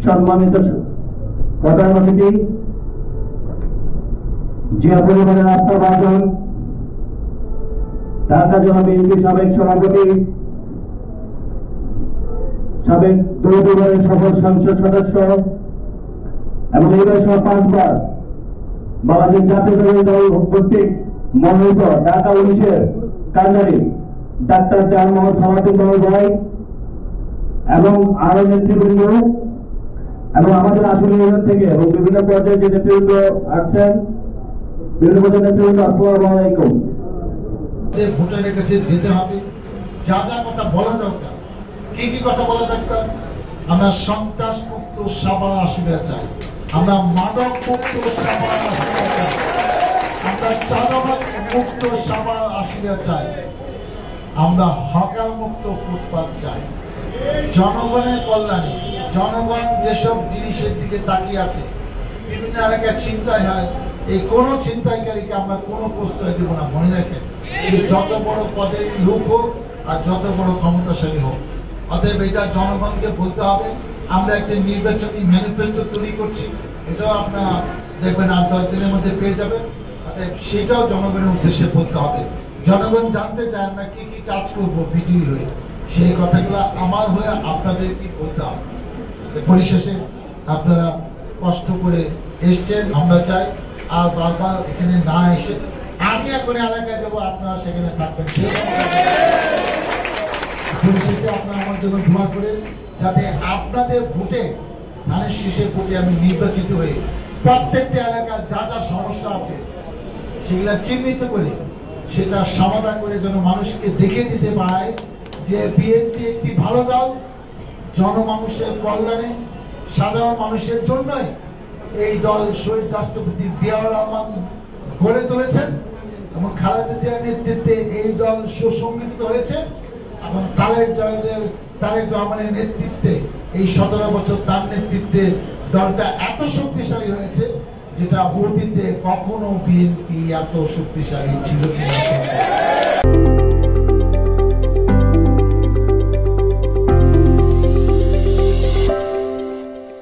সম্মানিত প্রধান অতিথি, জিয়া পরিবারের আস্থাভাজন, ঢাকা জেলা বিএনপি সাবেক সভাপতি, সাবেক দুবারের সফল সংসদ সদস্য এবং এইবার সহ 5 বার বাংলাদেশ জাতীয়তাবাদী দল কর্তৃক মনোনীত ঢাকা 19-এর কান্ডারি ডাক্তার জাহান মোহাম্মদ সালাউদ্দিন ভাই এবং আরো নেতৃবৃন্দ এবং আমাদের আসল ইউনিয়ন থেকে এবং বিভিন্ন পর্যায়ে যে নেতৃবৃন্দ আছেন, বিভিন্ন পর্যায়ের নেতৃবৃন্দ, আসসালামু আলাইকুম। ভোটারের কাছে যেতে হবে, যা যা কথা বলা দরকার, কি কি কথা বলা দরকার। আমরা সন্ত্রাস মুক্ত সাবা আসিয়া চাই, আমরা মাদক মুক্ত সাবা আসিয়া চাই, আমরা চাঁদাবাজ মুক্ত সাবা আসিয়া চাই, আমরা হকার মুক্ত ফুটপাত চাই। জনগণের কল্যাণে জনগণ যেসব জিনিসের দিকে তাকিয়ে আছে, বিভিন্ন এলাকায় চিন্তায় হয়, এই কোন চিন্তাকারীকে আমরা কোনো প্রশ্রয় দেব না। মনে রাখেন, সে যত বড় পদের লোক হোক আর যত বড় ক্ষমতাশালী হোক। অতএব এটা জনগণকে বলতে হবে। আমরা একটা নির্বাচনী ম্যানিফেস্টো তৈরি করছি, এটাও আপনারা দেখবেন 8-10 দিনের মধ্যে পেয়ে যাবেন। অতএব সেটাও জনগণের উদ্দেশ্যে বলতে হবে। জনগণ জানতে চায় আমরা কি কি কাজ করবো বিজয়ী হয়ে, সেই কথাগুলো আমার হয়ে আপনাদের কি বলতে হবে। পরিশেষে আপনারা কষ্ট করে এসছেন, আমরা চাই আর বারবার এখানে না এসে আমি এখন এলাকায় যাবো, আপনারা সেখানে থাকবেন। পরিশেষে আপনারা আমার জন্য দোয়া করেন, যাতে আপনাদের ভোটে, ধানের শীষের ভোটে আমি নির্বাচিত হয়ে প্রত্যেকটা এলাকার যা যা সমস্যা আছে সেগুলা চিহ্নিত করে সেটা সমাধান করে যেন মানুষকে দেখে দিতে পারে যে বিএনপি একটি ভালো দল, জনমানুষের কল্যাণে, সাধারণ মানুষের জন্যই এই দল শহীদ রাষ্ট্রপতি জিয়াউর রহমান গড়ে তুলেছেন এবং খালেদা জিয়ার নেতৃত্বে এই দল সুসংগঠিত হয়েছে এবং তারেক রহমানের নেতৃত্বে এই 17 বছর তার নেতৃত্বে দলটা এত শক্তিশালী হয়েছে যেটা অতীতে কখনো বিএনপি এত শক্তিশালী ছিল কিনা।